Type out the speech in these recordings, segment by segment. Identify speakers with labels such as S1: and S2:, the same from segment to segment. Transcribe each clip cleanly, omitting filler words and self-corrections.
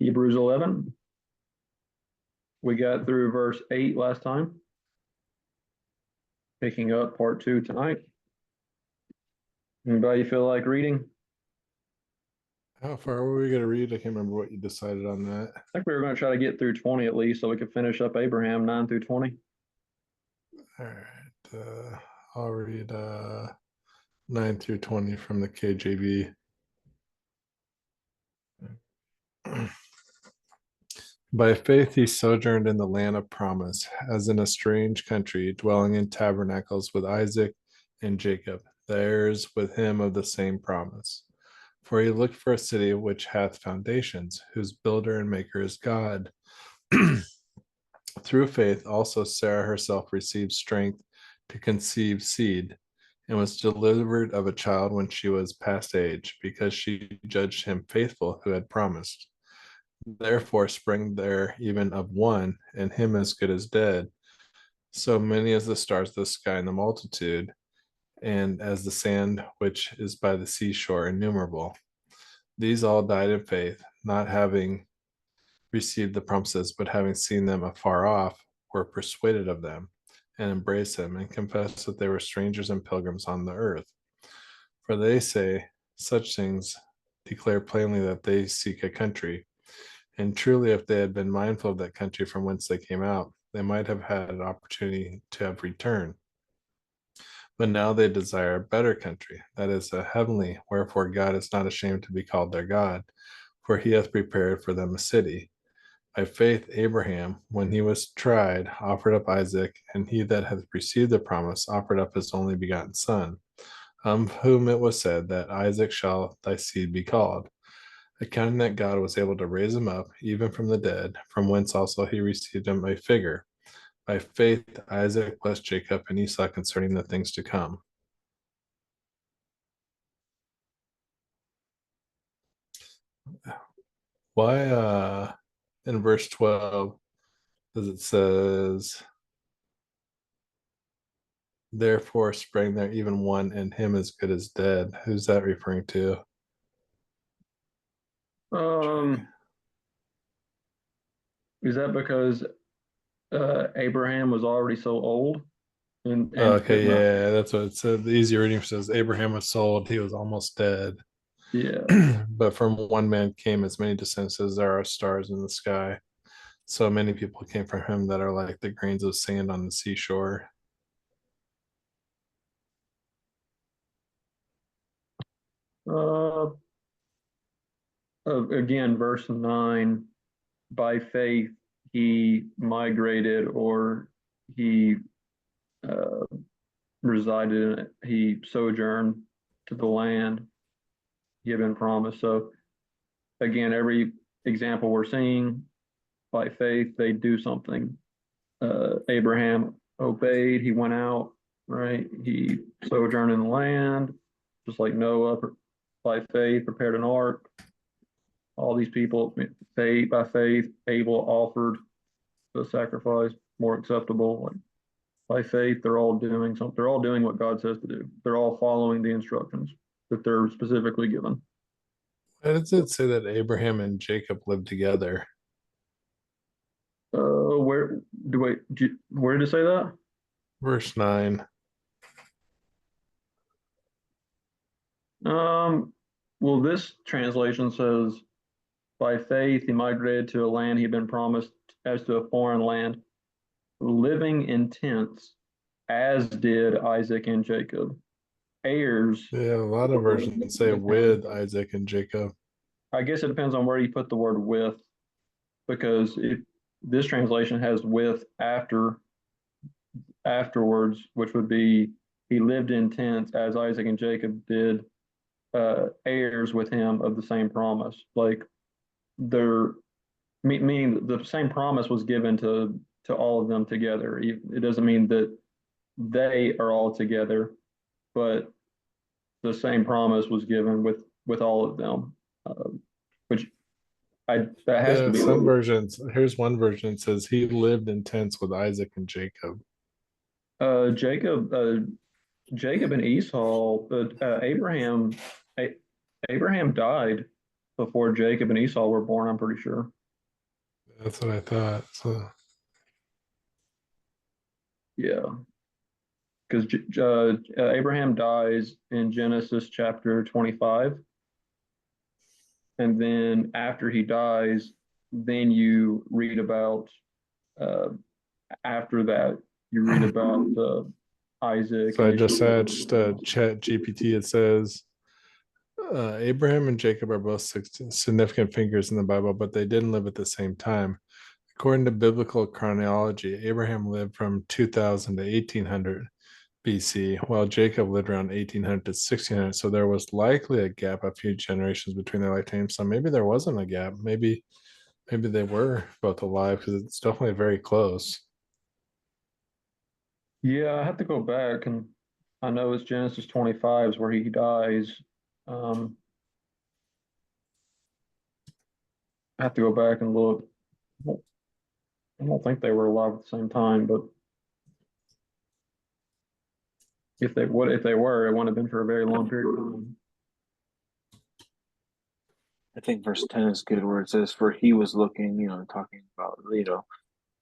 S1: Hebrews 11. We got through verse 8 last time. Picking up part 2 tonight. Anybody feel like reading?
S2: How far were we going to read? I can't remember what you decided on that.
S1: I think we were going to try to get through 20 at least so we could finish up Abraham 9 through 20.
S2: All right. I'll read 9 through 20 from the KJV. By faith he sojourned in the land of promise, as in a strange country, dwelling in tabernacles with Isaac and Jacob, the heirs with him of the same promise. For he looked for a city which hath foundations, whose builder and maker is God. Through faith also Sarah herself received strength to conceive seed, and was delivered of a child when she was past age, because she judged him faithful who had promised. Therefore sprang there even of one, and him as good as dead, so many as the stars of the sky in the multitude, and as the sand which is by the seashore innumerable. These all died in faith, not having received the promises, but having seen them afar off, were persuaded of them, and embraced them, and confessed that they were strangers and pilgrims on the earth. For they say such things declare plainly that they seek a country. And truly, if they had been mindful of that country from whence they came out, they might have had an opportunity to have returned. But now they desire a better country, that is, a heavenly, wherefore God is not ashamed to be called their God, for he hath prepared for them a city. By faith, Abraham, when he was tried, offered up Isaac, and he that hath received the promise offered up his only begotten son, of whom it was said that Isaac shall thy seed be called, accounting that God was able to raise him up even from the dead, from whence also he received him a figure. By faith, Isaac blessed Jacob and Esau concerning the things to come. Why in verse 12 does it says, therefore sprang there even one, and him as good as dead? Who's that referring to?
S1: Is that because Abraham was already so old and could
S2: Okay,
S1: not?
S2: yeah, that's what it said. The easy reading says Abraham was sold, he was almost dead.
S1: Yeah.
S2: But from one man came as many descendants as there are stars in the sky. So many people came from him that are like the grains of sand on the seashore.
S1: Uh, Again, verse 9, by faith he migrated or he uh, resided in it. He sojourned to the land he had been promised. So again, every example we're seeing, by faith, they do something. Abraham obeyed, he went out, right? He sojourned in the land, just like Noah, by faith, prepared an ark. All these people, faith by faith, Abel offered the sacrifice more acceptable. Like by faith, they're all doing something. They're all doing what God says to do. They're all following the instructions that they're specifically given.
S2: Why does it say that Abraham and Jacob lived together?
S1: Where where did it say that?
S2: Verse 9.
S1: Um, well, this translation says, by faith he migrated to a land he'd been promised as to a foreign land, living in tents, as did Isaac and Jacob, heirs
S2: Yeah, a lot of versions say
S1: with him.
S2: with Isaac and Jacob.
S1: I guess it depends on where you put the word with, because this translation has with afterwards, which would be he lived in tents as Isaac and Jacob did, heirs with him of the same promise. Like they're meaning the same promise was given to all of them together. It doesn't mean that they are all together, but the same promise was given with all of them, which that has to
S2: Yeah,
S1: be
S2: some versions. Here's one version that says he lived in tents with Isaac and Jacob.
S1: Jacob, Jacob and Esau, but Abraham died. before Jacob and Esau were born, I'm pretty sure.
S2: That's what I thought. So
S1: Yeah, because Abraham dies in Genesis chapter 25, and then after he dies, then you read about uh, after that you read about Isaac
S2: so
S1: and
S2: I just
S1: Ishmael.
S2: searched Chat GPT. It says Abraham and Jacob are both significant figures in the Bible, but they didn't live at the same time. According to biblical chronology, Abraham lived from 2000 to 1800 BC, while Jacob lived around 1800 to 1600. So there was likely a gap, a few generations between their lifetimes. So maybe there wasn't a gap. Maybe they were both alive because it's definitely very close.
S1: Yeah, I have to go back, and I know it's Genesis 25 is where he dies. Um, I have to go back and look. I don't think they were alive at the same time, but if they were, it wouldn't have been for a very long period of time.
S3: I think verse 10 is good where it says, for he was looking, talking about,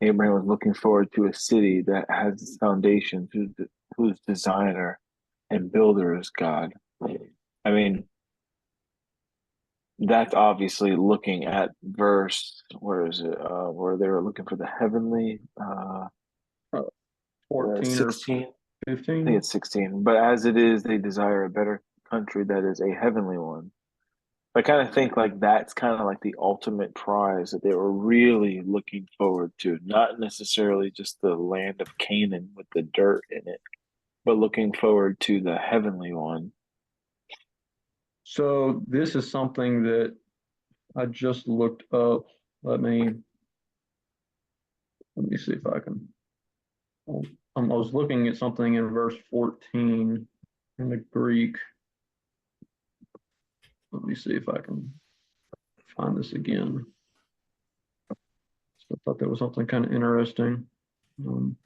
S3: Abraham was looking forward to a city that has its foundation, whose designer and builder is God. I mean, that's obviously looking at verse, where is it? Where they were looking for the heavenly,
S1: Uh, 14 or
S3: 16. I think
S1: 15.
S3: it's 16. But as it is, they desire a better country that is a heavenly one. I kind of think like that's kind of like the ultimate prize that they were really looking forward to, not necessarily just the land of Canaan with the dirt in it, but looking forward to the heavenly one.
S1: So this is something that I just looked up. Let me let me see if I can. I was looking at something in verse 14 in the Greek. Let me see if I can find this again. So I thought that was something kind of interesting. Um,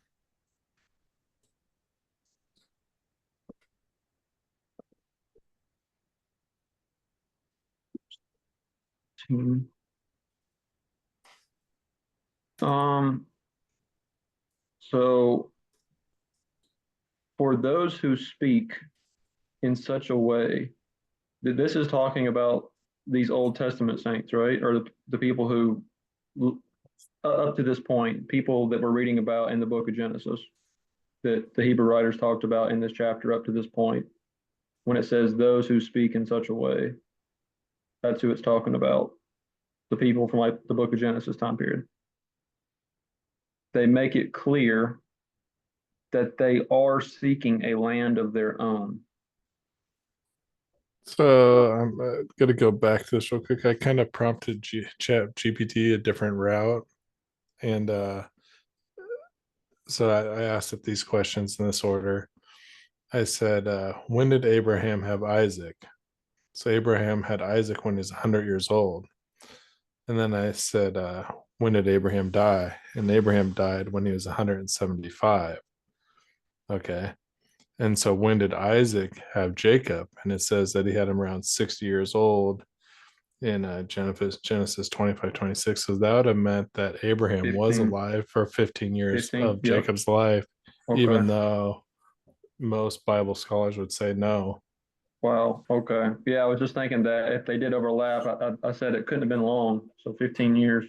S1: um, so for those who speak in such a way that this is talking about these Old Testament saints, right? Or the people who, up to this point, people that we're reading about in the book of Genesis, that the Hebrew writers talked about in this chapter up to this point, when it says those who speak in such a way, that's who it's talking about. The people from like the book of Genesis time period. They make it clear that they are seeking a land of their own.
S2: So I'm gonna go back to this real quick. I kind of prompted Chat GPT a different route, and so I asked it these questions in this order. I said, "When did Abraham have Isaac?" So Abraham had Isaac when he was 100 years old, and then I said, "When did Abraham die?" And Abraham died when he was 175. Okay. And so when did Isaac have Jacob? And it says that he had him around 60 years old in Genesis 25:26. So that would have meant that Abraham was
S1: 15,
S2: alive for 15 years
S1: 15.
S2: of
S1: Yep.
S2: Jacob's life,
S1: Okay.
S2: even though most Bible scholars would say no.
S1: Wow. Okay. Yeah, I was just thinking that if they did overlap, I said it couldn't have been long. So 15 years.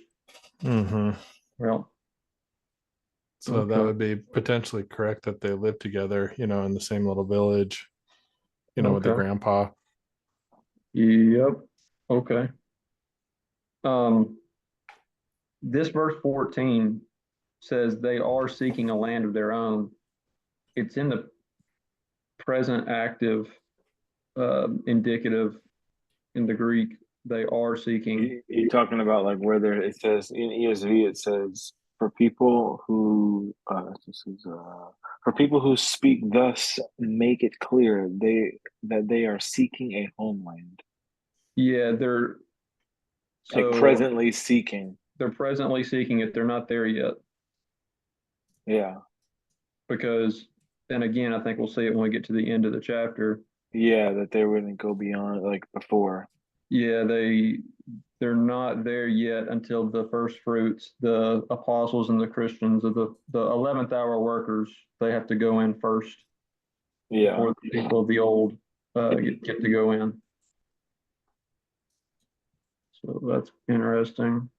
S2: Hmm.
S1: Well,
S2: So that
S1: okay.
S2: would be potentially correct that they lived together, in the same little village, with the
S1: Okay.
S2: grandpa.
S1: Yep. Okay. Um, this verse 14 says they are seeking a land of their own. It's in the present active indicative in the Greek. They are seeking.
S3: You're talking about like where there it says in ESV it says for people who for people who speak thus make it clear they are seeking a homeland,
S1: Yeah, they're
S3: like
S1: so
S3: presently seeking.
S1: they're presently seeking it. They're not there yet
S3: Yeah,
S1: because, and again, I think we'll see it when we get to the end of the chapter.
S3: yeah, that they wouldn't go beyond like before.
S1: Yeah, they're not there yet until the first fruits, the apostles and the Christians of the 11th hour workers, they have to go in first
S3: Yeah.
S1: before the people of the old get to go in. So that's interesting.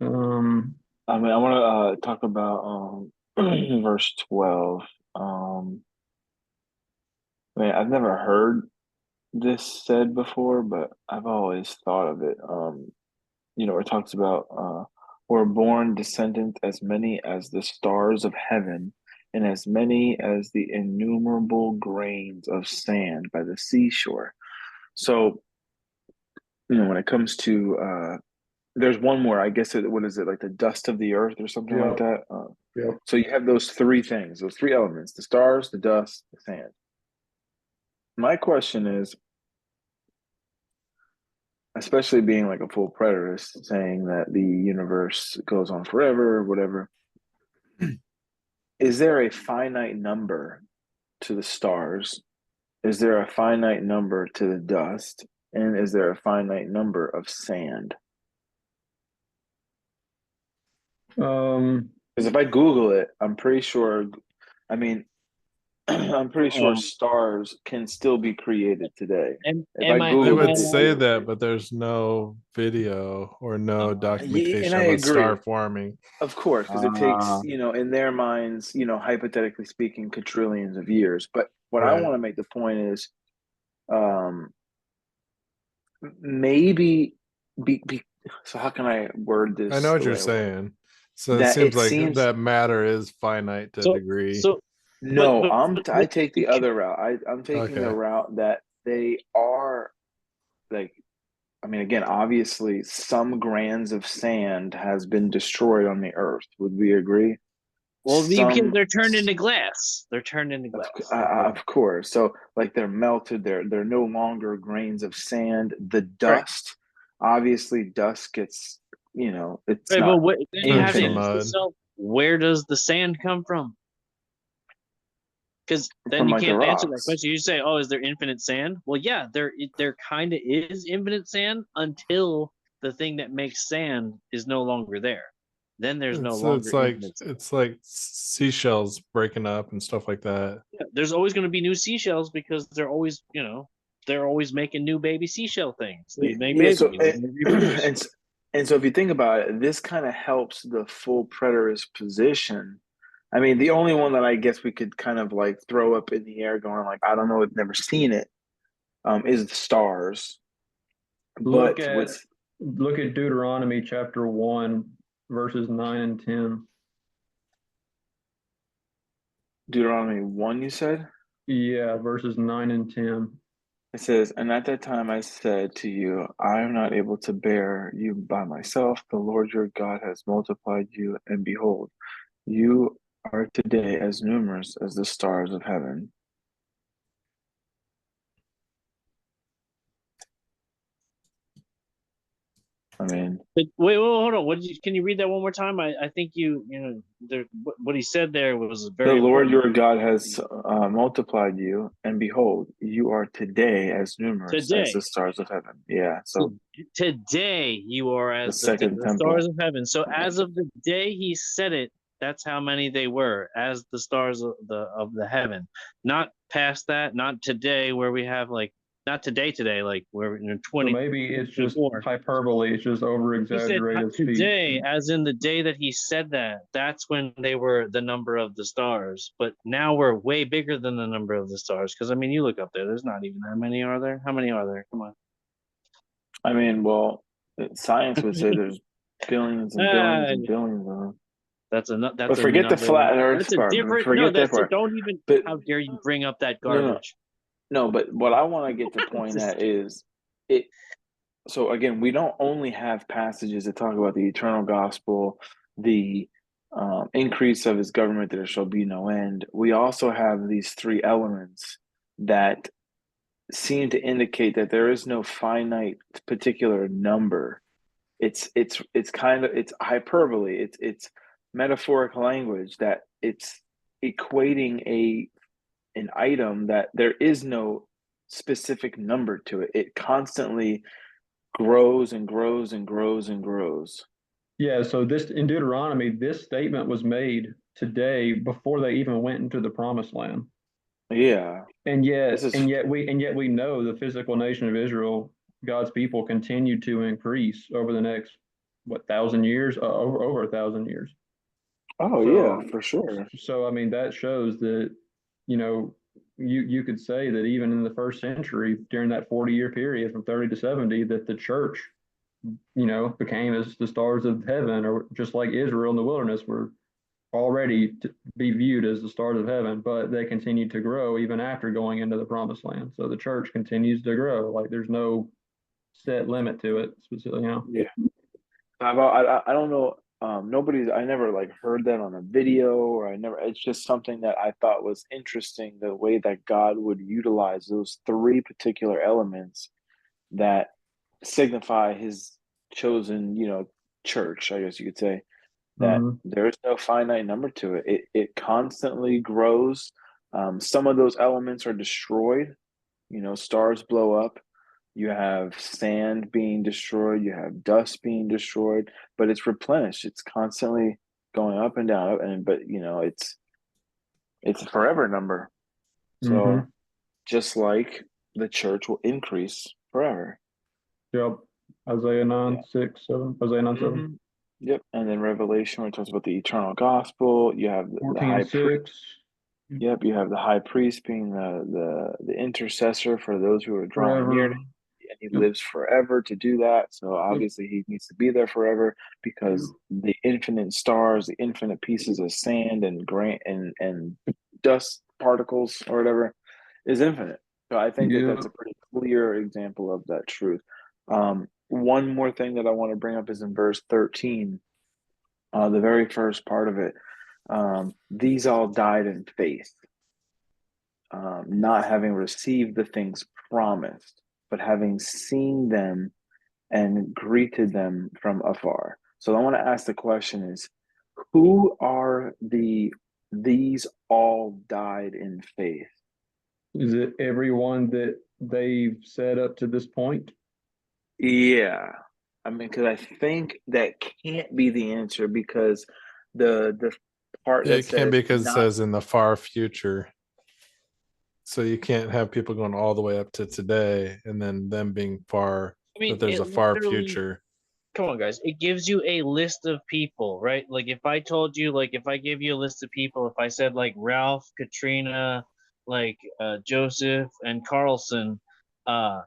S3: I mean, I want to talk about verse 12. I mean, I've never heard this said before, but I've always thought of it. It talks about were born descendant as many as the stars of heaven, and as many as the innumerable grains of sand by the seashore. So, when it comes to there's one more, I guess what is it, like the dust of the earth or something like
S1: yeah,
S3: that?
S1: yeah.
S3: So you have those three things, those three elements: the stars, the dust, the sand. My question is, especially being like a full preterist, saying that the universe goes on forever or whatever, is there a finite number to the stars? Is there a finite number to the dust? And is there a finite number of sand?
S1: Um,
S3: Because if I Google it, I'm pretty sure, I mean, I'm pretty sure
S4: Um,
S3: stars can still be created today. If I
S4: am I
S2: They
S3: Googled
S4: am
S3: it,
S4: I
S2: would say
S4: right?
S2: that, but there's no video or no
S3: and
S2: documentation
S3: I
S2: of a star
S3: agree.
S2: forming.
S3: Of course, because it takes,
S4: Uh,
S3: in their minds, hypothetically speaking, quadrillions of years. But what I
S2: Right.
S3: want to make the point is, um, maybe so how can I word
S2: I know
S3: this
S2: what
S3: the
S2: you're
S3: way I want?
S2: saying. So it
S3: That
S2: seems
S3: it
S2: like
S3: seems
S2: that matter is finite to a
S4: so
S2: degree.
S4: so but
S3: no,
S4: but,
S3: I
S4: but
S3: take the other route. I'm taking the
S2: Okay.
S3: route that they are like, I mean, again, obviously some grains of sand has been destroyed on the earth. Would we agree?
S4: well, because
S3: Some
S4: they're turned into glass. They're turned into
S3: Of,
S4: glass.
S3: of course. So like they're melted, they're no longer grains of sand. The
S4: Right.
S3: dust, obviously dust gets, it's
S4: Right,
S3: not
S4: but then you have
S2: Turns to
S4: to
S3: infinite
S4: ask
S2: mud.
S4: yourself, where does the sand come from? Because then
S3: from
S4: you
S3: like the
S4: can't answer that
S3: rocks.
S4: question. You say, "Oh, is there infinite sand?" Well, yeah, there kind of is infinite sand until the thing that makes sand is no longer there. Then there's no
S2: It's
S4: longer
S2: it's like
S4: infinite sand.
S2: it's like seashells breaking up and stuff like that.
S4: Yeah, there's always going to be new seashells because they're always making new baby seashell things. They make
S3: Yeah, so
S4: babies and they reproduce.
S3: and so if you think about it, this kind of helps the full preterist position. I mean, the only one that I guess we could kind of like throw up in the air going like, I don't know, I've never seen it, is the stars.
S1: look
S3: But
S1: at
S3: with
S1: look at Deuteronomy chapter 1, verses 9 and 10.
S3: Deuteronomy 1, you said?
S1: Yeah, verses 9 and 10.
S3: It says, and at that time I said to you, I am not able to bear you by myself. The Lord your God has multiplied you, and behold, you are today as numerous as the stars of heaven. I mean,
S4: Wait, hold on. Can you read that one more time? I think what he said there was
S3: the
S4: very
S3: Lord
S4: important.
S3: your God has multiplied you, and behold, you are today as numerous as the
S4: Today,
S3: stars of heaven. Yeah, so
S4: today you are
S3: the
S4: as
S3: second
S4: the stars
S3: temple.
S4: of heaven. So as of the day he said it, that's how many they were as the stars of the heaven. Not past that, not today where we have like not today like we're in
S1: So maybe it's just
S4: 2024.
S1: hyperbole, it's just over
S4: He said
S1: exaggerated speech.
S4: today, as in the day that he said that, that's when they were the number of the stars. But now we're way bigger than the number of the stars. Because I mean, you look up there, there's not even that many, are there? How many are there? Come on.
S3: I mean, well, science would say there's billions and billions
S4: Uh,
S3: and billions of them.
S4: that's
S3: But
S4: a
S3: forget the
S4: number.
S3: flat Earth
S4: That's a
S3: part.
S4: different. No,
S3: Forget that
S4: that's it.
S3: part.
S4: Don't even.
S3: But
S4: How dare you bring up that
S3: no, no,
S4: garbage?
S3: no. But what I want to get to
S4: It's
S3: point
S4: just
S3: at is it. So again, we don't only have passages that talk about the eternal gospel, the increase of his government, that there shall be no end. We also have these three elements that seem to indicate that there is no finite particular number. It's kind of it's hyperbole. It's metaphoric language that it's equating an item that there is no specific number to it. It constantly grows and grows and grows and grows.
S1: Yeah, so this in Deuteronomy, this statement was made today before they even went into the promised land.
S3: Yeah,
S1: And
S3: this
S1: yet,
S3: is
S1: and yet we know the physical nation of Israel, God's people, continue to increase over the next 1,000 years, over 1,000 years.
S3: oh yeah,
S1: So,
S3: for sure.
S1: so I mean that shows that, you know, you could say that even in the first century, during that 40-year period from 30 to 70, that the church, became as the stars of heaven, or just like Israel in the wilderness were already to be viewed as the stars of heaven, but they continue to grow even after going into the promised land. So the church continues to grow. Like there's no set limit to it, specifically.
S3: Yeah, I don't know. I never like heard that on a video, or I never. It's just something that I thought was interesting, the way that God would utilize those three particular elements that signify His chosen, church. I guess you could say that
S1: Mm-hmm.
S3: there is no finite number to it. It constantly grows. Some of those elements are destroyed. Stars blow up. You have sand being destroyed. You have dust being destroyed, but it's replenished. It's constantly going up and down, but it's a forever number.
S1: Mm-hmm.
S3: So just like the church will increase forever.
S1: Yep. Isaiah 9,
S3: Yeah.
S1: 6, 7. Isaiah 9, 7.
S3: Mm-hmm. Yep. And then Revelation, where it talks about the eternal gospel, you have the
S1: 14,
S3: high priest.
S1: 6.
S3: Yep, you have the high priest being the intercessor for those who are drawing near to
S1: Forever.
S3: him, and he
S1: Yep.
S3: lives forever to do that. So
S1: Yep.
S3: obviously he needs to be there forever, because the infinite stars, the infinite pieces of sand and grain and dust particles or whatever is infinite. So I think that
S1: Yep.
S3: that's a pretty clear example of that truth. One more thing that I want to bring up is in verse 13, the very first part of it. These all died in faith, not having received the things promised, but having seen them and greeted them from afar. So I want to ask the question is, who are these all died in faith?
S1: Is it everyone that they've said up to this point?
S3: Yeah. I mean, because I think that can't be the answer, because the part that
S2: It can't
S3: says
S2: be because it
S3: not.
S2: says in the far future. So you can't have people going all the way up to today and then them being far,
S4: I mean,
S2: that there's
S4: it
S2: a far
S4: literally,
S2: future.
S4: come on, guys. It gives you a list of people, right? Like if I told you, like if I gave you a list of people, if I said like Ralph, Katrina, like Joseph and Carlson, uh,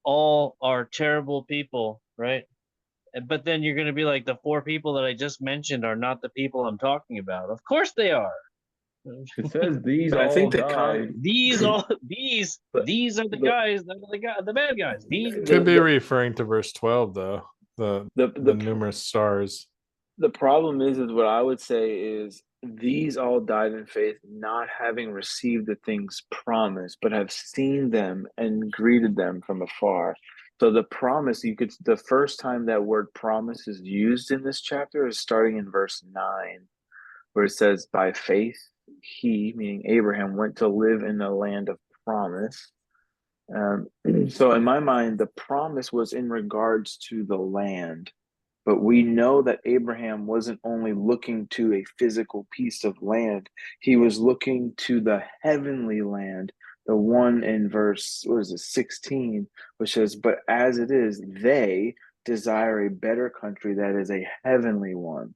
S4: all are terrible people, right? But then you're going to be like, the four people that I just mentioned are not the people I'm talking about. Of course they are.
S1: It says these
S3: But I
S1: all
S3: think that
S1: died.
S4: These all these
S3: but
S4: these are the
S3: the
S4: guys that are the bad guys. These
S2: Could be
S3: the
S2: referring to verse 12 though. The
S3: the
S2: the
S3: the,
S2: numerous stars.
S3: the problem is what I would say is, these all died in faith, not having received the things promised, but have seen them and greeted them from afar. So the promise, the first time that word promise is used in this chapter is starting in verse 9, where it says, by faith he, meaning Abraham, went to live in the land of promise. Um, so in my mind, the promise was in regards to the land. But we know that Abraham wasn't only looking to a physical piece of land, he was looking to the heavenly land, the one in verse, what is it, 16, which says, but as it is, they desire a better country that is a heavenly one.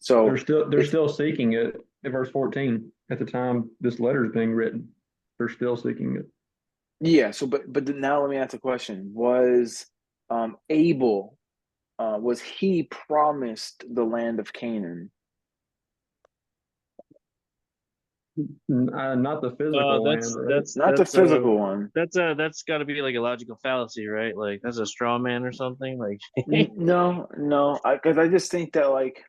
S1: They're
S3: So
S1: still they're
S3: it's,
S1: still seeking it in verse 14. At the time this letter is being written, they're still seeking it.
S3: yeah, so but now let me ask the question. Was Abel, was he promised the land of Canaan?
S1: Not the physical land,
S4: that's
S1: right?
S4: that's
S3: Not the
S4: that's uh
S3: physical one.
S4: that's got to be like a logical fallacy, right? Like that's a straw man or something. Like
S3: No, no, because I just think that, like,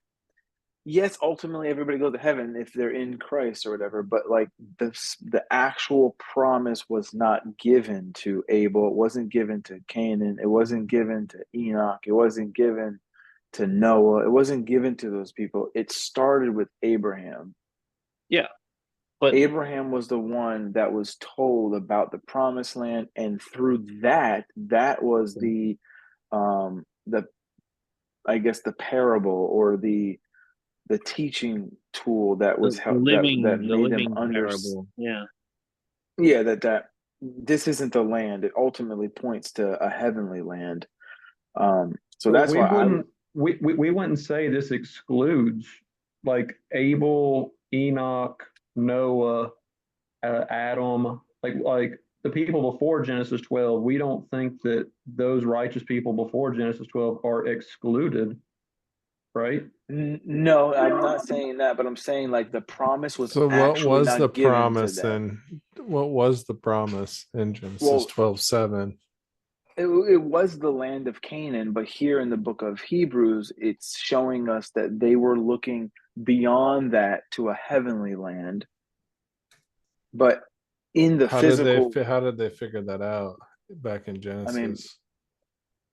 S3: yes, ultimately everybody goes to heaven if they're in Christ or whatever, but like the actual promise was not given to Abel. It wasn't given to Canaan. It wasn't given to Enoch. It wasn't given to Noah. It wasn't given to those people. It started with Abraham.
S4: yeah, But
S3: Abraham was the one that was told about the promised land, and through that was the I guess the parable or the teaching tool that was that
S4: the
S3: made them
S4: living parable. Yeah.
S3: yeah, that this isn't the land. It ultimately points to a heavenly land. So
S1: Well,
S3: that's why I
S1: we wouldn't say this excludes like Abel, Enoch, Noah, Adam, like the people before Genesis 12. We don't think that those righteous people before Genesis 12 are excluded, right?
S3: no, I'm not saying that, but I'm saying like the promise was
S2: So what
S3: actually
S2: was the
S3: not given to
S2: promise
S3: them.
S2: in what was the promise in Genesis
S3: Well,
S2: 12:7?
S3: it was the land of Canaan, but here in the book of Hebrews, it's showing us that they were looking beyond that to a heavenly land. But in the physical,
S2: How did they figure that out back in
S3: I mean,
S2: Genesis?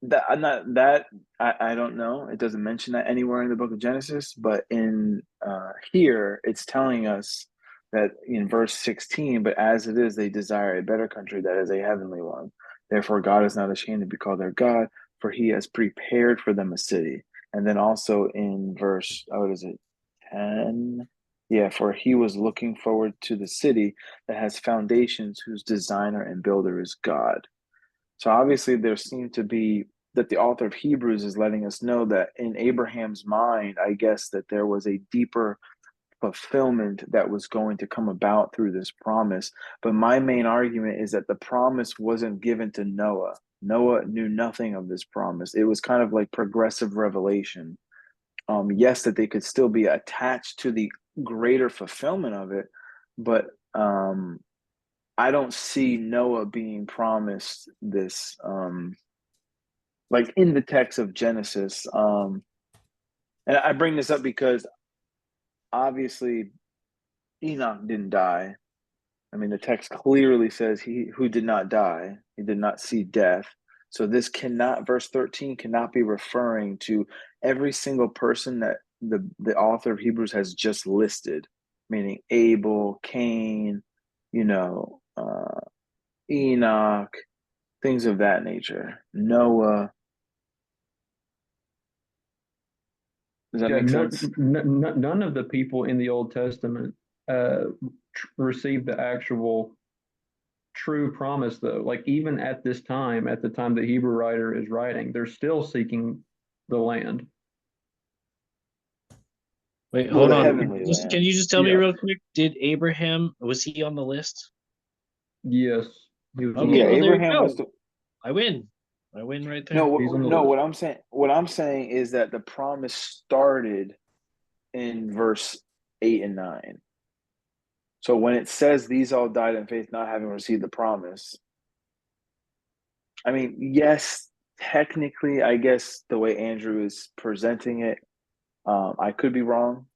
S3: that I'm not that I don't know. It doesn't mention that anywhere in the book of Genesis, but in here it's telling us that in verse 16, but as it is, they desire a better country that is a heavenly one. Therefore, God is not ashamed to be called their God, for he has prepared for them a city. And then also in verse, what is it, 10? Yeah, for he was looking forward to the city that has foundations, whose designer and builder is God. So obviously, there seemed to be that the author of Hebrews is letting us know that in Abraham's mind, I guess that there was a deeper fulfillment that was going to come about through this promise. But my main argument is that the promise wasn't given to Noah. Noah knew nothing of this promise. It was kind of like progressive revelation. Yes, that they could still be attached to the greater fulfillment of it, but I don't see Noah being promised this, like in the text of Genesis. And I bring this up because obviously Enoch didn't die. I mean, the text clearly says he who did not die, he did not see death. So this cannot, verse 13 cannot be referring to every single person that the author of Hebrews has just listed, meaning Abel, Cain, you know, Enoch, things of that nature. Noah. Does that
S1: Yeah,
S3: make sense?
S1: none of the people in the Old Testament received the actual true promise, though. Like even at this time, at the time the Hebrew writer is writing, they're still seeking the land.
S4: Wait,
S3: Well,
S4: hold
S3: the
S4: on.
S3: heavenly
S4: Can
S3: land.
S4: you just tell me
S1: Yeah.
S4: real quick? Did Abraham, was he on the list?
S1: Yes, he was on the
S4: Okay,
S3: Yeah,
S4: well
S1: list.
S4: there you
S3: Abraham was
S4: go.
S3: the
S4: I win. I win right there.
S3: no,
S1: He's on the
S3: no.
S1: list.
S3: What I'm saying is that the promise started in verse 8 and 9. So when it says these all died in faith, not having received the promise, I mean, yes, technically, I guess the way Andrew is presenting it, I could be wrong.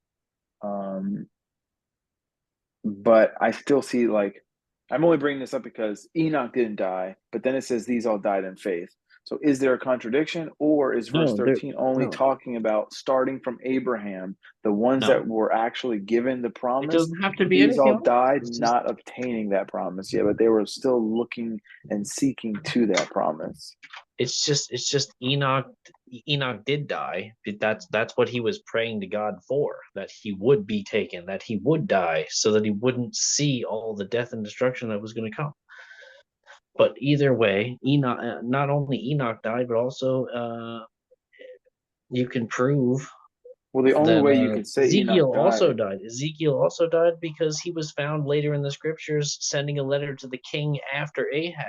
S3: But I still see like I'm only bringing this up because Enoch didn't die, but then it says these all died in faith. So is there a contradiction, or is verse
S4: No, there
S3: 13 only
S4: no,
S3: talking about starting from Abraham, the ones
S4: no.
S3: that were actually given the
S4: It
S3: promise?
S4: doesn't have to be
S3: These
S4: anything
S3: all
S4: else.
S3: died
S4: It's just
S3: not obtaining that promise yet, but they were still looking and seeking to that promise.
S4: it's just Enoch did die. That's what he was praying to God for, that he would be taken, that he would die, so that he wouldn't see all the death and destruction that was going to come. But either way, Enoch, not only Enoch died, but also you can prove
S3: Well, the only
S4: that
S3: way you could say
S4: Ezekiel
S3: Enoch
S4: also
S3: died,
S4: died. Ezekiel also died because he was found later in the scriptures sending a letter to the king after Ahab.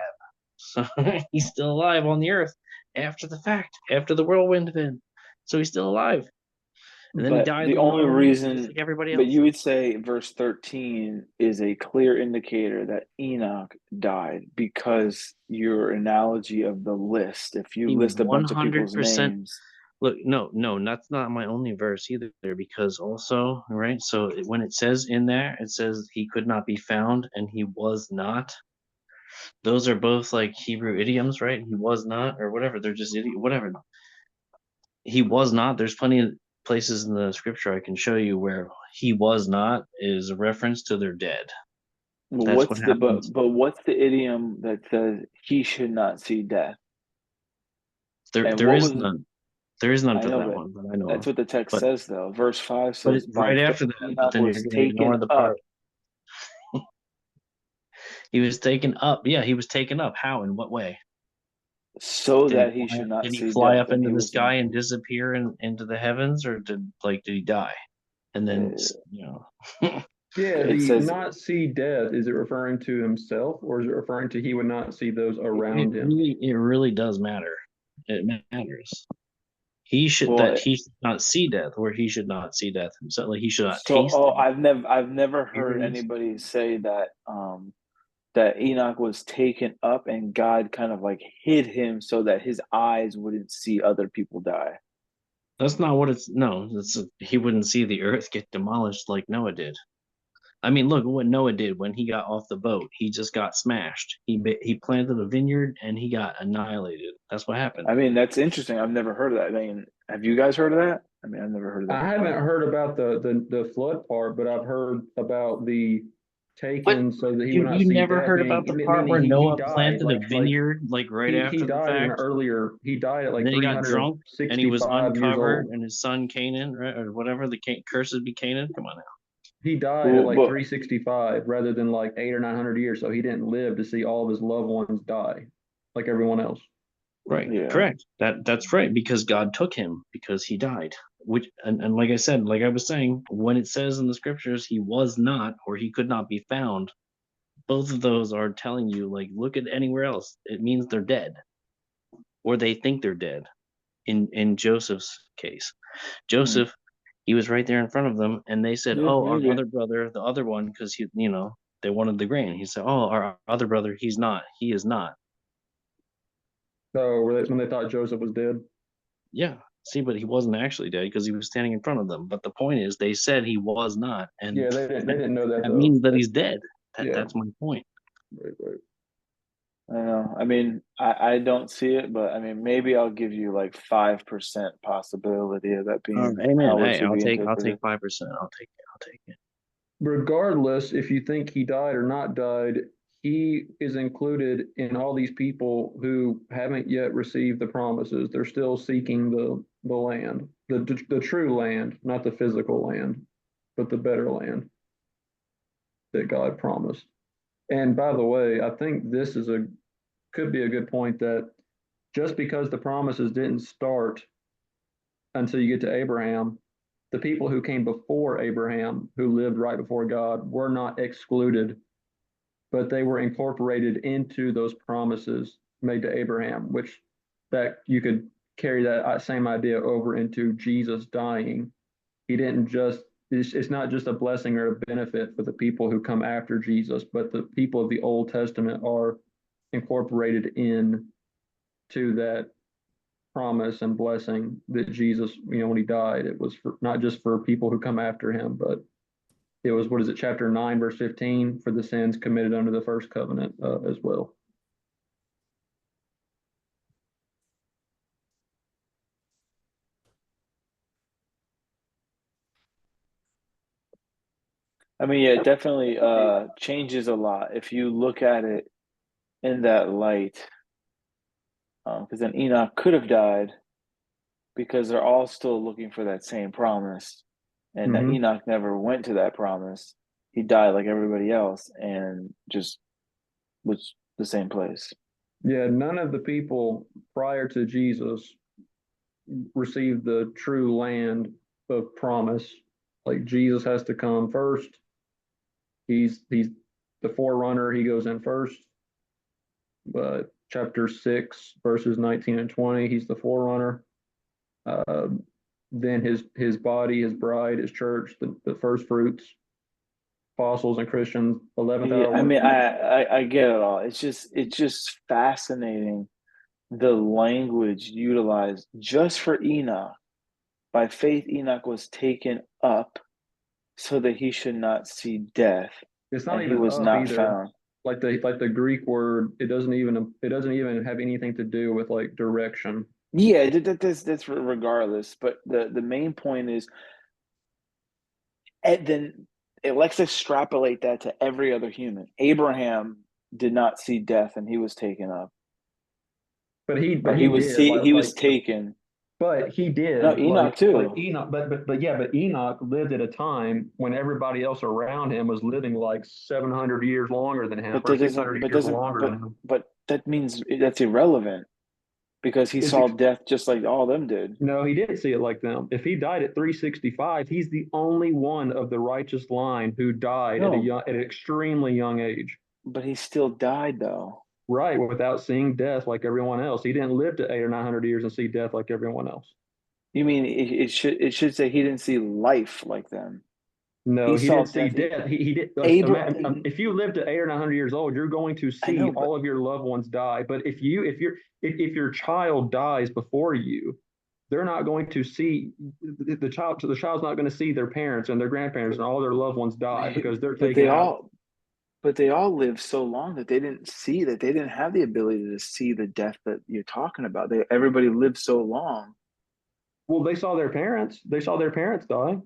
S4: So he's still alive on the earth after the fact, after the whirlwind event. So he's still alive. And then he
S3: but
S4: died
S3: the
S4: the
S3: only
S4: normal way, just
S3: reason,
S4: like everybody
S3: but
S4: else.
S3: you would say verse 13 is a clear indicator that Enoch died because your analogy of the list, if you
S4: He
S3: list a bunch of people's
S4: 100%.
S3: names,
S4: Look, no, that's not my only verse either, because also, right? So when it says in there, it says he could not be found and he was not. Those are both like Hebrew idioms, right? He was not, or whatever. They're just idiot, whatever. He was not. There's places in the scripture I can show you where he was not is a reference to their dead.
S3: Well,
S4: That's what happens.
S3: but what's the idiom that says he should not see death? And
S4: There
S3: what
S4: is
S3: was
S4: none. There is none
S3: I
S4: for
S3: know,
S4: that
S3: but
S4: one that I know
S3: that's
S4: of.
S3: what the text
S4: But
S3: says though. Verse 5 says, by
S4: right
S3: faith
S4: after that, but
S3: Enoch
S4: then you're
S3: was
S4: going to
S3: taken
S4: ignore the
S3: up.
S4: part. He was taken up. Yeah, he was taken up. How? In what way?
S3: So that he should not
S4: Did he
S3: see
S4: fly
S3: death,
S4: up
S3: and
S4: into
S3: he
S4: the
S3: was not.
S4: sky and disappear into the heavens, or did he die? And then
S1: Yeah,
S3: It
S1: the
S3: says,
S1: not see death, is it referring to himself or is it referring to he would not see those around him?
S4: it really does matter. It matters. He should
S3: well,
S4: not see death, or he should not see death himself. Like he should not
S3: so
S4: taste it.
S3: I've never heard
S4: Experience.
S3: anybody say that that Enoch was taken up and God kind of like hid him so that his eyes wouldn't see other people die.
S4: That's not what it's. No, he wouldn't see the earth get demolished like Noah did. I mean, look what Noah did when he got off the boat. He just got smashed. He planted a vineyard and he got annihilated. That's what happened.
S3: I mean, that's interesting. I've never heard of that. I mean, have you guys heard of that? I mean, I've never heard of that.
S1: I haven't heard about the flood part, but I've heard about the
S4: What?
S1: taken so that he would not
S4: You
S1: see
S4: never
S1: death,
S4: heard about the part
S1: meaning
S4: where
S1: he
S4: Noah
S1: died
S4: planted a vineyard right
S1: he
S4: after the
S1: died at an
S4: fact?
S1: earlier, he died at
S4: And
S1: like
S4: then he got drunk and he was
S1: 365 years
S4: uncovered,
S1: old.
S4: and his son Canaan, right, or whatever curses be Canaan. Come on now.
S1: He died at
S3: Well,
S1: like
S3: but
S1: 365 rather than like 800 or 900 years, so he didn't live to see all of his loved ones die like everyone else.
S4: Right.
S3: yeah,
S4: Correct. That's right, because God took him because he died. Which and like I said, like I was saying, when it says in the scriptures he was not or he could not be found, both of those are telling you, like, look at anywhere else. It means they're dead. Or they think they're dead. In Joseph's case. Joseph, he was right there in front of them, and they said,
S3: yeah,
S4: "Oh, our
S3: maybe.
S4: other brother, the other one," because they wanted the grain. He said, "Oh, our other brother, he's not. He is not."
S1: So when they thought Joseph was dead,
S4: Yeah. See, but he wasn't actually dead because he was standing in front of them. But the point is, they said he was not, and
S1: yeah, they didn't know that
S4: that
S1: though.
S4: means that he's dead.
S1: Yeah,
S4: That's my point.
S1: right.
S3: I don't know. I mean, I don't see it, but I mean, maybe I'll give you like 5% possibility of that being
S4: Amen.
S3: how it
S4: Hey,
S3: should be
S4: I'll
S3: interpreted.
S4: take 5%. I'll take it. I'll take it.
S1: Regardless, if you think he died or not died, he is included in all these people who haven't yet received the promises. They're still seeking the land, the true land, not the physical land, but the better land that God promised. And by the way, I think this could be a good point that just because the promises didn't start until you get to Abraham, the people who came before Abraham, who lived right before God, were not excluded, but they were incorporated into those promises made to Abraham, which that you could carry that same idea over into Jesus dying. He didn't just, it's not just a blessing or a benefit for the people who come after Jesus, but the people of the Old Testament are incorporated in to that promise and blessing that Jesus, when he died, it was not just for people who come after him, but it was, what is it, chapter 9, verse 15, for the sins committed under the first covenant as well.
S3: I mean, yeah, it definitely changes a lot if you look at it in that light. Because then Enoch could have died because they're all still looking for that same promise. And that Enoch never went to that promise. He died like everybody else and just was the same place.
S1: Yeah, none of the people prior to Jesus received the true land of promise. Like Jesus has to come first. He's the forerunner. He goes in first. But chapter 6, verses 19 and 20, he's the forerunner. Then his body, his bride, his church, the first fruits, apostles and Christians, 11th
S3: Yeah,
S1: hour.
S3: I mean, I get it all. It's just fascinating the language utilized just for Enoch. By faith, Enoch was taken up so that he should not see death,
S1: It's not
S3: and he
S1: even
S3: was
S1: up
S3: not
S1: either.
S3: found.
S1: Like the Greek word, it doesn't even have anything to do with like direction.
S3: Yeah, that's regardless. But the main point is, and then let's extrapolate that to every other human. Abraham did not see death, and he was taken up.
S1: But
S3: Or
S1: he did
S3: he was taken.
S1: but he
S3: No,
S1: did
S3: Enoch
S1: like
S3: too.
S1: Enoch, but yeah, but Enoch lived at a time when everybody else around him was living like 700 years longer than him,
S3: But
S1: or
S3: that
S1: 600
S3: doesn't. But
S1: years
S3: doesn't.
S1: longer than him.
S3: But that means that's irrelevant because he
S1: Is
S3: saw
S1: it,
S3: death just like all them did.
S1: no, he didn't see it like them. If he died at 365, he's the only one of the righteous line who died
S3: No,
S1: at an extremely young age.
S3: but he still died though.
S1: Right, without seeing death like everyone else. He didn't live to 800 or 900 years and see death like everyone else.
S3: You mean it should say he didn't see life like them.
S1: No,
S3: He
S1: he
S3: saw
S1: didn't see
S3: death.
S1: death. He did.
S3: Abraham.
S1: If you live to 800 or 900 years old, you're going to
S3: I know,
S1: see
S3: but
S1: all of your loved ones die. But if your child dies before you, they're not going to see the child. The child's not going to see their parents and their grandparents and all their loved ones die because they're
S3: but
S1: taken out.
S3: they all lived so long that they didn't have the ability to see the death that you're talking about. Everybody lived so long.
S1: Well, they saw their parents. They saw their parents die.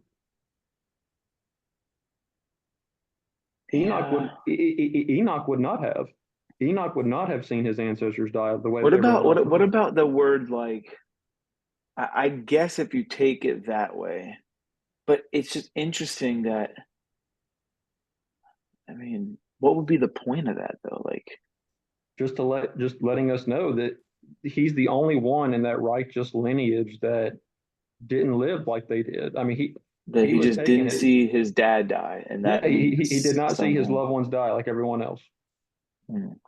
S1: Enoch would
S3: Yeah.
S1: Enoch would not have. Enoch would not have seen his ancestors die the way
S3: What
S1: that
S3: about
S1: everyone else
S3: what
S1: would.
S3: about the word like I guess if you take it that way, but it's just interesting that I mean, what would be the point of that though? Like
S1: Just letting us know that he's the only one in that righteous lineage that didn't live like they did. I mean,
S3: that
S1: he
S3: he
S1: was
S3: just
S1: taking
S3: didn't
S1: it.
S3: see his dad die, and
S1: Yeah,
S3: that
S1: he did
S3: means
S1: not see his
S3: something.
S1: loved ones die like everyone else.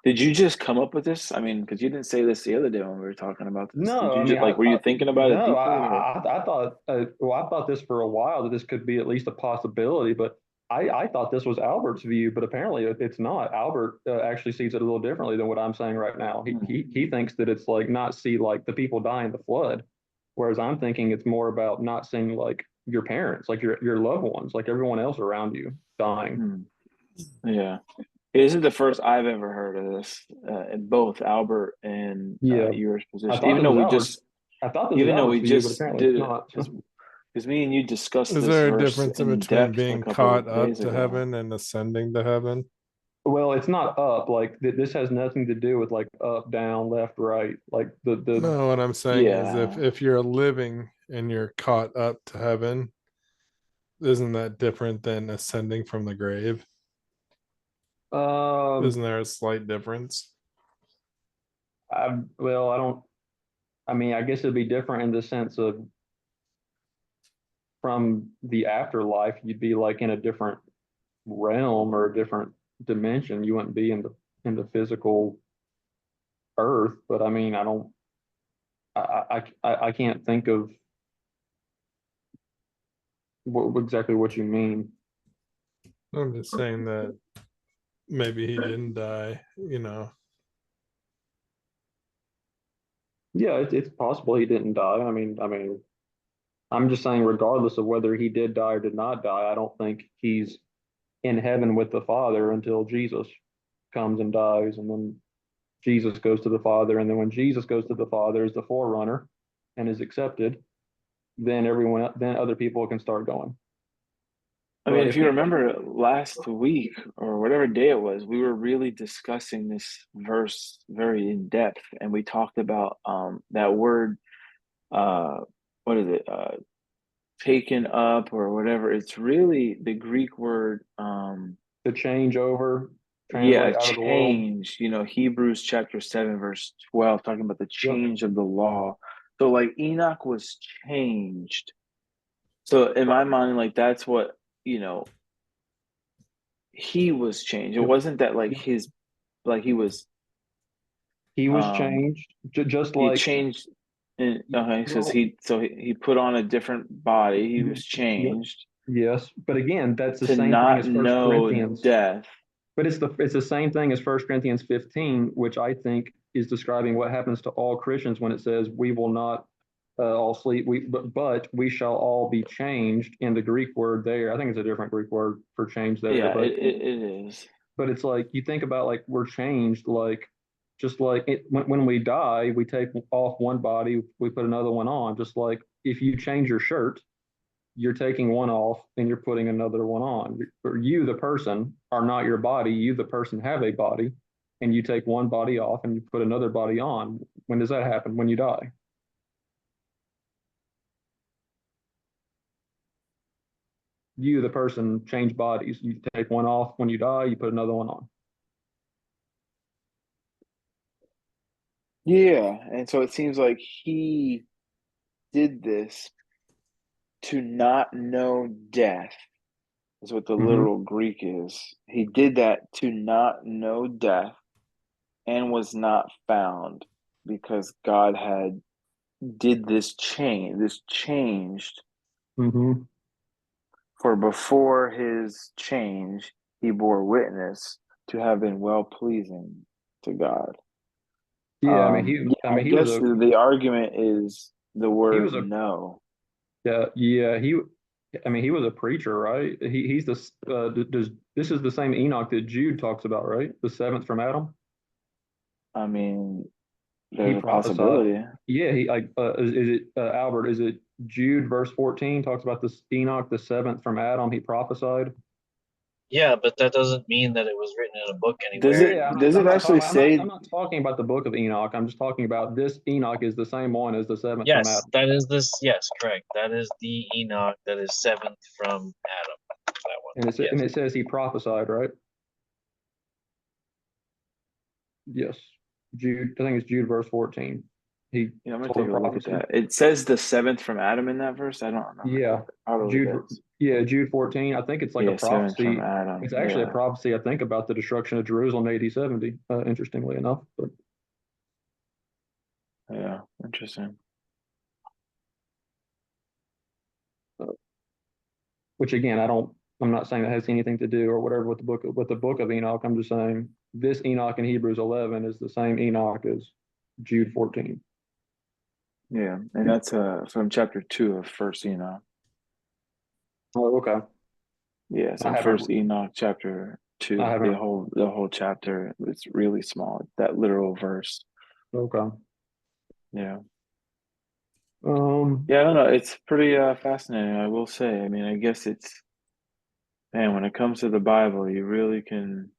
S3: Did you just come up with this? I mean, because you didn't say this the other day when we were talking about this. Did
S1: No,
S3: you
S1: I mean,
S3: just like were you thinking about it
S1: no,
S3: deeply or
S1: I thought, I thought this for a while that this could be at least a possibility, but I thought this was Albert's view, but apparently it's not. Albert actually sees it a little differently than what I'm saying right now.
S3: hmm.
S1: He thinks that it's like not see like the people die in the flood, whereas I'm thinking it's more about not seeing like your parents, like your loved ones, like everyone else around you dying.
S3: Hmm. Yeah. This is the first I've ever heard of this in both Albert and
S1: Yeah,
S3: yours
S1: I
S3: position.
S1: thought this was Albert's. I thought this was
S3: Even though
S1: Albert's
S3: we
S1: view, but
S3: just
S1: apparently
S3: did
S1: it's
S3: it,
S1: not.
S3: because me and you discussed
S2: Is
S3: this
S2: there a
S3: verse
S2: difference in
S3: in
S2: between
S3: depth a
S2: being
S3: couple
S2: caught
S3: of
S2: up
S3: days
S2: to
S3: ago.
S2: heaven and ascending to heaven?
S1: Well, it's not up. Like this has nothing to do with like up, down, left, right. Like the
S2: No, what I'm saying is
S3: Yeah.
S2: if you're living and you're caught up to heaven, isn't that different than ascending from the grave?
S1: um
S2: Isn't there a slight difference?
S1: I don't. I mean, I guess it'd be different in the sense of from the afterlife, you'd be like in a different realm or a different dimension. You wouldn't be in the physical earth. But I mean, I don't. I can't think of exactly what you mean.
S2: I'm just saying that maybe he didn't die,
S1: Yeah, it's possible he didn't die. I'm just saying, regardless of whether he did die or did not die, I don't think he's in heaven with the Father until Jesus comes and dies, and then Jesus goes to the Father, and then when Jesus goes to the Father as the forerunner and is accepted, then other people can start going.
S3: I mean,
S1: But
S3: if
S1: if
S3: you
S1: he,
S3: remember last week or whatever day it was, we were really discussing this verse very in depth, and we talked about that word, uh, what is it, taken up or whatever. It's really the Greek word,
S1: the change over,
S3: yeah,
S1: translate out of the world.
S3: change. Hebrews chapter 7, verse 12, talking about the
S1: Yep.
S3: change of the law. So, like Enoch was changed. So, in my mind, like that's what you know he was changed. It
S1: Yep.
S3: wasn't that like
S1: Yep.
S3: his like he was
S1: He was
S3: um
S1: changed, just
S3: he
S1: like
S3: changed and okay, says
S1: well,
S3: he put on a different body, he was
S1: yep.
S3: changed
S1: Yes, but again, that's the
S3: to
S1: same thing
S3: not
S1: as First
S3: know
S1: Corinthians.
S3: death.
S1: But it's the same thing as 1 Corinthians 15, which I think is describing what happens to all Christians when it says we will not all sleep, but we shall all be changed. In the Greek word there, I think it's a different Greek word for change there,
S3: Yeah, it is.
S1: but it's like you think about like we're changed, like Just like when we die, we take off one body, we put another one on. Just like if you change your shirt, you're taking one off and you're putting another one on. Or you, the person, are not your body. You, the person, have a body, and you take one body off and you put another body on. When does that happen? When you die. You, the person, change bodies. You take one off when you die, you put another one on.
S3: Yeah, and so it seems like he did this to not know death, is what the
S1: Mm-hmm.
S3: literal Greek is. He did that to not know death and was not found because God had did this changed.
S1: Mm-hmm.
S3: For before his change, he bore witness to have been well pleasing to God.
S1: Yeah,
S3: Yeah,
S1: I
S3: I
S1: mean,
S3: guess the argument is the
S1: he
S3: word
S1: was a,
S3: no.
S1: yeah, I mean, he was a preacher, right? He's the, does, this is the same Enoch that Jude talks about, right? The seventh from Adam.
S3: I mean,
S1: He
S3: there's a
S1: prophesied.
S3: possibility.
S1: Yeah, he like, is it Albert? Is it Jude verse 14 talks about this Enoch, the seventh from Adam? He prophesied.
S4: Yeah, but that doesn't mean that it was written in a book
S3: Does
S4: anywhere.
S3: it
S1: Yeah,
S3: does it actually
S1: I'm
S3: say?
S1: not talking about the book of Enoch. I'm just talking about this Enoch is the same one as the seventh from
S4: Yes,
S1: Adam.
S4: that is this. Yes, correct. That is the Enoch that is seventh from Adam. That one.
S1: And
S4: Yes.
S1: it says he prophesied, right? Yes. Jude, I think it's Jude verse 14. He
S3: Yeah, I'm gonna
S1: told
S3: take
S1: a
S3: a look at
S1: prophecy.
S3: that. It says the seventh from Adam in that verse. I don't remember.
S1: Yeah.
S3: Probably
S1: Jude,
S3: does.
S1: yeah, Jude 14. I think it's like a
S3: Yeah, seventh from
S1: prophecy.
S3: Adam.
S1: It's actually a
S3: Yeah,
S1: prophecy, I think, about the destruction of Jerusalem AD 70, interestingly enough. But
S3: yeah, interesting.
S1: uh, which again, I'm not saying that has anything to do or whatever with the book of Enoch. I'm just saying this Enoch in Hebrews 11 is the same Enoch as Jude 14.
S3: Yeah, and that's from chapter 2 of First Enoch.
S1: Oh, okay.
S3: Yeah,
S1: I
S3: so First
S1: haven't,
S3: Enoch chapter
S1: I
S3: 2,
S1: haven't,
S3: the whole chapter, it's really small. That literal verse.
S1: okay.
S3: Yeah.
S1: Um,
S3: Yeah, I don't know. It's pretty fascinating, I will say. I mean, I guess it's, man, when it comes to the Bible, you really can,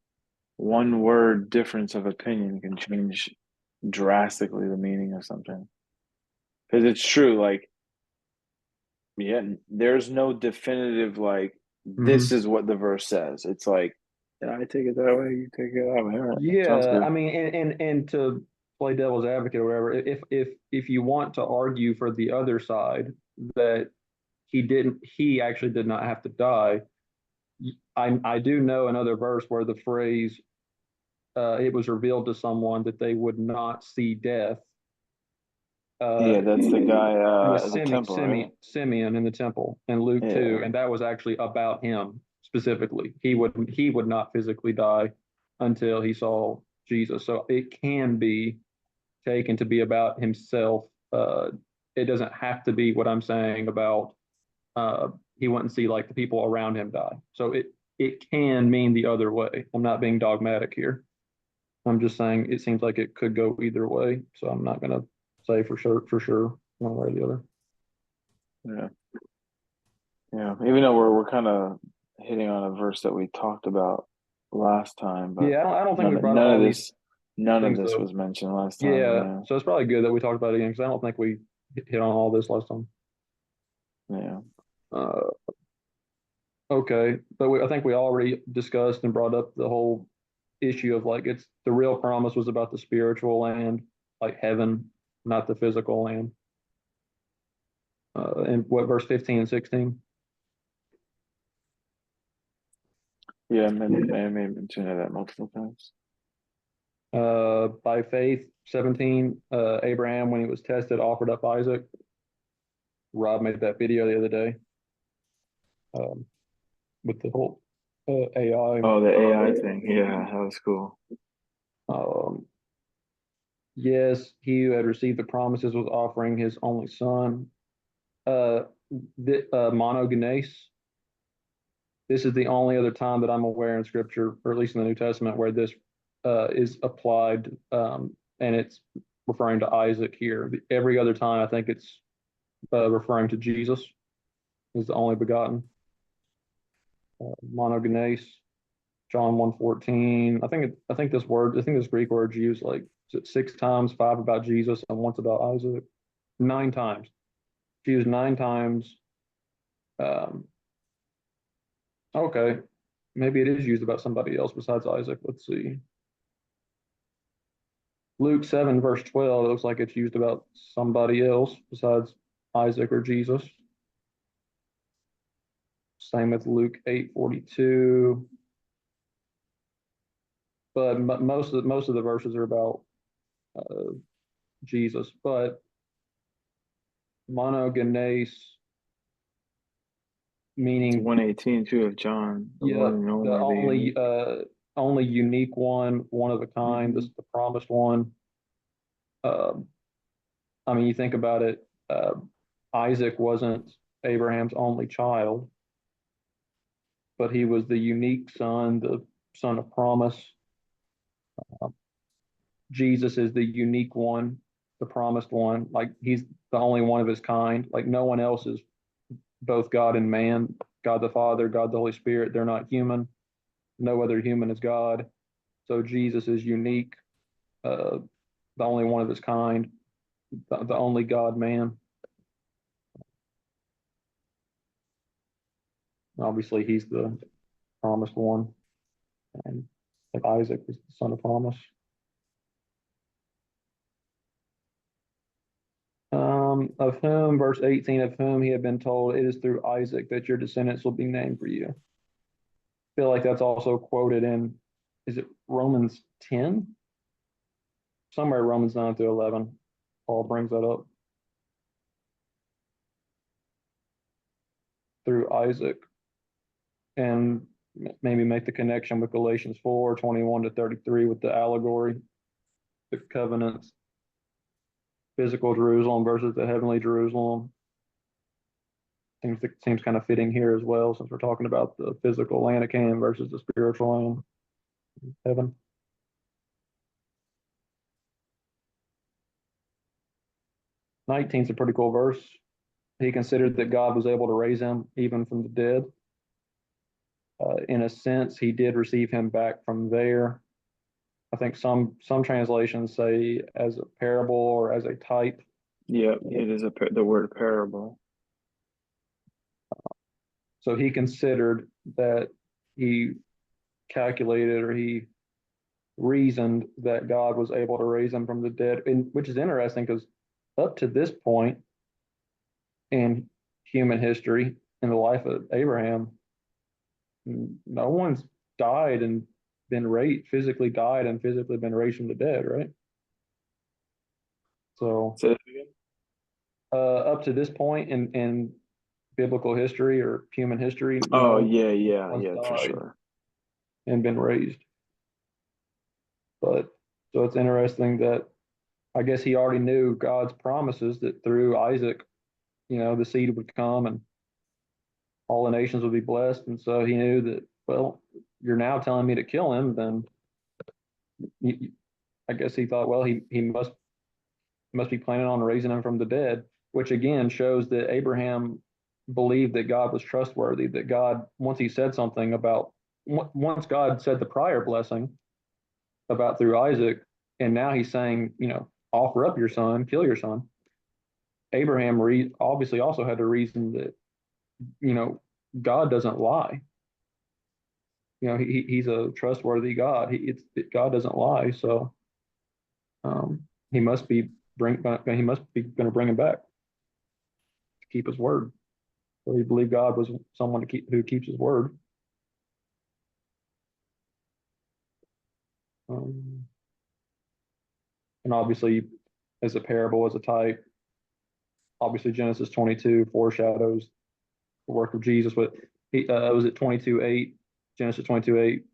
S3: one word difference of opinion can change drastically the meaning of something. Because it's true, like, yeah, there's no definitive, like, this
S1: mhm.
S3: is what the verse says. It's like, yeah, I take it that way, you take it that way. All right, sounds
S1: Yeah, I
S3: good.
S1: mean, and to play devil's advocate or whatever, if you want to argue for the other side that he actually did not have to die, I do know another verse where the phrase it was revealed to someone that they would not see death.
S3: Yeah, that's the guy
S1: It was
S3: at the temple, right?
S1: Simeon in the temple in Luke 2,
S3: Yeah.
S1: and that was actually about him specifically. He would not physically die until he saw Jesus. So it can be taken to be about himself. It doesn't have to be what I'm saying about uh, he wouldn't see like the people around him die. So it can mean the other way. I'm not being dogmatic here. I'm just saying it seems like it could go either way. So I'm not gonna say for sure one way or the other.
S3: Yeah. Yeah. Even though we're kind of hitting on a verse that we talked about last time, but
S1: Yeah, I don't think we
S3: none
S1: brought up
S3: none of
S1: all these
S3: this
S1: things though.
S3: was mentioned last
S1: Yeah,
S3: time.
S1: so it's probably good that we talked about it again because I don't think we hit on all this last time.
S3: Yeah. Yeah.
S1: Uh, okay, but I think we already discussed and brought up the whole issue of like it's the real promise was about the spiritual land, like heaven, not the physical land. And what verse 15 and 16?
S3: Yeah, I may have mentioned that multiple times.
S1: By faith, 17, Abraham, when he was tested, offered up Isaac. Rob made that video the other day um, with the whole AI.
S3: Oh, the AI thing. Yeah, that was cool.
S1: Um, yes, he who had received the promises was offering his only son. Uh, monogenes. This is the only other time that I'm aware in Scripture, or at least in the New Testament, where this is applied, and it's referring to Isaac here. Every other time, I think it's referring to Jesus is the only begotten. Monogenes, John 1:14. I think this Greek word's used like 6 times, 5 about Jesus and once about Isaac. 9 times. It's used 9 times. Um, okay, maybe it is used about somebody else besides Isaac. Let's see. Luke 7, verse 12, it looks like it's used about somebody else besides Isaac or Jesus. Same with Luke 8:42. But most of the verses are about Jesus. But monogenes,
S3: It's
S1: meaning
S3: 118 too of John, the
S1: yeah,
S3: one and
S1: the
S3: only.
S1: only unique one of a kind. This is the promised one. I mean, you think about it. Isaac wasn't Abraham's only child, but he was the unique son, the son of promise. Jesus is the unique one, the promised one. Like he's the only one of his kind. Like no one else is both God and man, God the Father, God the Holy Spirit. They're not human. No other human is God. So Jesus is unique, the only one of his kind, the only God man. Obviously, he's the promised one, and like Isaac is the son of promise. Of whom, verse 18, of whom he had been told, it is through Isaac that your descendants will be named for you. I feel like that's also quoted in, is it Romans 10? Somewhere Romans 9 through 11. Paul brings that up. Through Isaac. And maybe make the connection with Galatians 4, 21 to 33 with the allegory, the covenants, physical Jerusalem versus the heavenly Jerusalem. Seems kind of fitting here as well, since we're talking about the physical land of Canaan versus the spiritual land, heaven. 19 is a pretty cool verse. He considered that God was able to raise him even from the dead. In a sense, he did receive him back from there. I think some translations say as a parable or as a type.
S3: Yeah, it is the word parable.
S1: So he considered that he calculated or he reasoned that God was able to raise him from the dead, which is interesting because up to this point in human history, in the life of Abraham, no one's died and been raised, physically died and physically been raised from the dead, right? So
S3: Say that again.
S1: Up to this point in biblical history or human history,
S3: Oh,
S1: no
S3: yeah,
S1: one's
S3: for
S1: died
S3: sure.
S1: and been raised. But so it's interesting that I guess he already knew God's promises that through Isaac, the seed would come and all the nations would be blessed. And so he knew that, well, you're now telling me to kill him, then I guess he thought, well, he must be planning on raising him from the dead, which again shows that Abraham believed that God was trustworthy, that God, once he said something about, once God said the prior blessing about through Isaac, and now he's saying, offer up your son, kill your son. Abraham obviously also had to reason that, God doesn't lie. He's a trustworthy God. God doesn't lie, so he must be going to bring him back to keep his word. So he believed God was someone who keeps his word. And obviously, as a parable, as a type, obviously Genesis 22 foreshadows the work of Jesus. But was it 22:8? Genesis 22:8.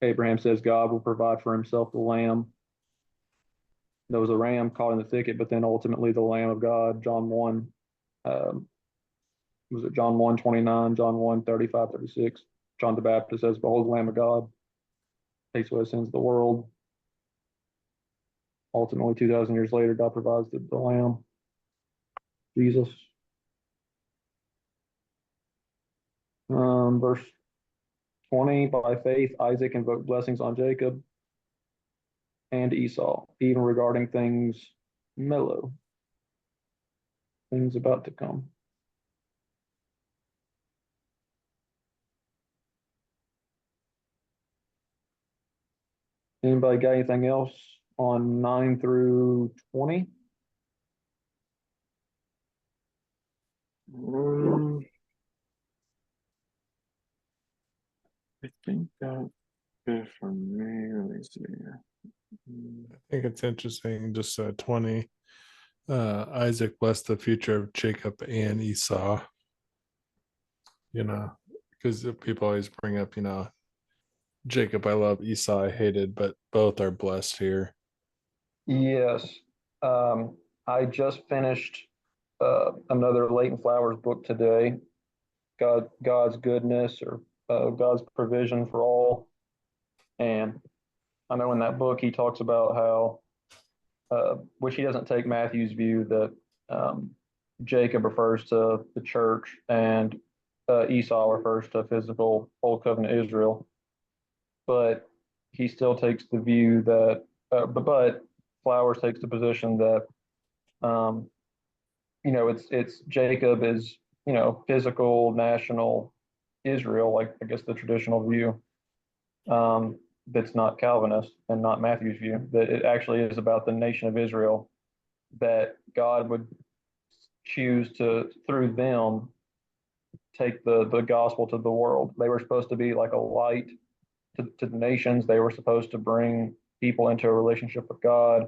S1: Abraham says God will provide for himself the lamb. There was a ram caught in the thicket, but then ultimately the Lamb of God. John 1. Was it John 1:29? John 1:35, 36. John the Baptist says, "Behold, the Lamb of God." takes away the sins of the world. Ultimately, 2,000 years later, God provides the Lamb, Jesus. Verse 20, by faith, Isaac invoked blessings on Jacob and Esau, even regarding things mellow, things about to come. Anybody got anything else on 9 through 20?
S3: I think that's good for me. Let me see.
S2: I think it's interesting. Just 20. Isaac blessed the future of Jacob and Esau. Because people always bring up, Jacob I love, Esau I hated, but both are blessed here.
S1: Yes. I just finished another Leighton Flowers book today, God's Goodness, or God's Provision for All. And I know in that book he talks about how, which he doesn't take Matthew's view, that Jacob refers to the church and Esau refers to physical Old Covenant Israel. But he still takes the view that, but Flowers takes the position that, it's Jacob is, physical national Israel, like I guess the traditional view. That's not Calvinist and not Matthew's view, that it actually is about the nation of Israel, that God would choose to, through them, take the gospel to the world. They were supposed to be like a light to the nations. They were supposed to bring people into a relationship with God.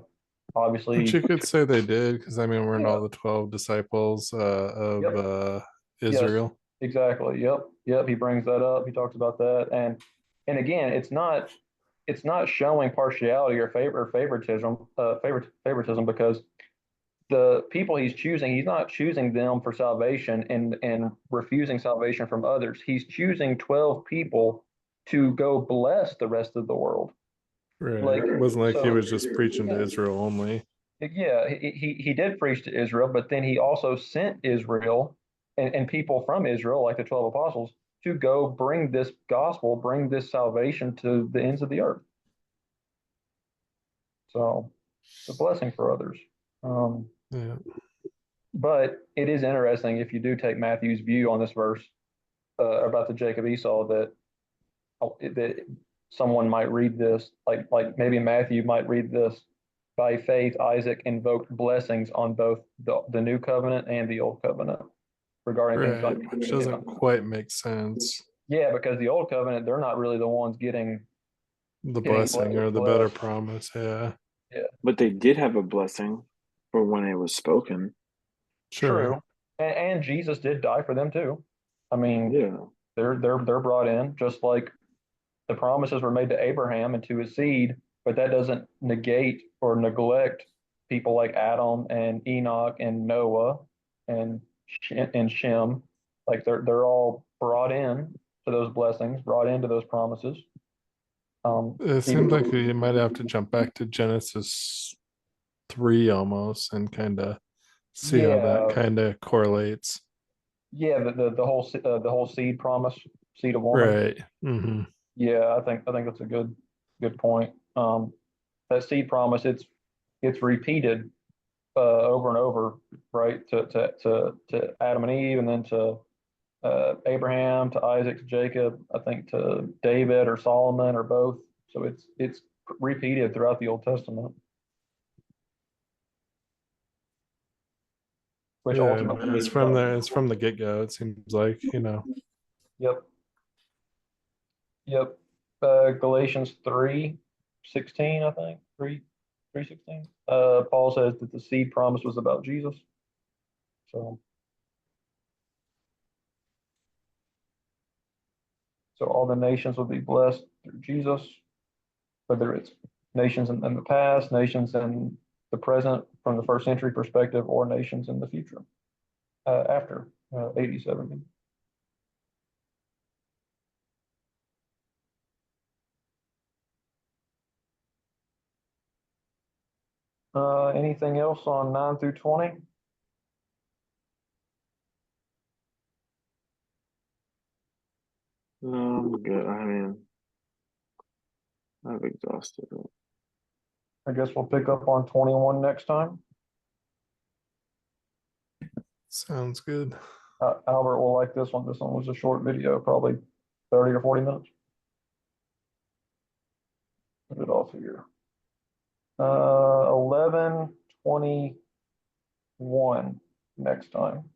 S1: Obviously,
S2: Which you could say they did, because we're in
S1: yeah.
S2: all the 12 disciples of
S1: Yep. Yes,
S2: Israel.
S1: exactly. Yep. He brings that up. He talks about that, and again, it's not showing partiality or favoritism, because the people he's choosing, he's not choosing them for salvation and refusing salvation from others. He's choosing 12 people to go bless the rest of the world.
S2: Right.
S1: Like,
S2: It wasn't like he
S1: so
S2: was just preaching to Israel only.
S1: yeah, he did preach to Israel, but then he also sent Israel and people from Israel, like the 12 apostles, to go bring this gospel, bring this salvation to the ends of the earth. So it's a blessing for others.
S2: Yeah.
S1: But it is interesting, if you do take Matthew's view on this verse, about the Jacob Esau, that someone might read this, like maybe Matthew might read this: by faith Isaac invoked blessings on both the new covenant and the old covenant regarding things
S2: Right.
S1: like,
S2: Which doesn't quite make sense.
S1: yeah, because the old covenant, they're not really the ones
S2: The
S1: getting
S2: blessing or the better
S1: blessed.
S2: promise. Yeah.
S1: Yeah,
S3: But they did have a blessing for when it was spoken.
S2: Sure.
S1: true. And Jesus did die for them too. I mean,
S3: Yeah.
S1: they're brought in, just like the promises were made to Abraham and to his seed, but that doesn't negate or neglect people like Adam and Enoch and Noah and Shem. Like they're all brought in to those blessings, brought into those promises.
S2: It seems like you might have to jump back to Genesis 3 almost and kind of see how that
S1: Yeah,
S2: kind of correlates.
S1: yeah, the whole seed promise, seed of woman.
S2: Right. Mm-hmm.
S1: Yeah, I think that's a good point. That seed promise, it's repeated over and over, right? To Adam and Eve, and then to Abraham, to Isaac, to Jacob. I think to David or Solomon or both. So it's repeated throughout the Old Testament, which
S2: Yeah,
S1: ultimately
S2: it's
S1: is
S2: from
S1: about.
S2: the get-go, it seems like.
S1: Yep, yep. Galatians 3:16, I think 3:16. Paul says that the seed promise was about Jesus. So all the nations will be blessed through Jesus, whether it's nations in the past, nations in the present from the first century perspective, or nations in the future after AD 70. Anything else on 9 through 20?
S3: No, I'm good. I mean, I've exhausted it.
S1: I guess we'll pick up on 21 next time.
S2: Sounds good.
S1: Albert will like this one. This one was a short video, probably 30 or 40 minutes. Put it off here. 11:21 next time.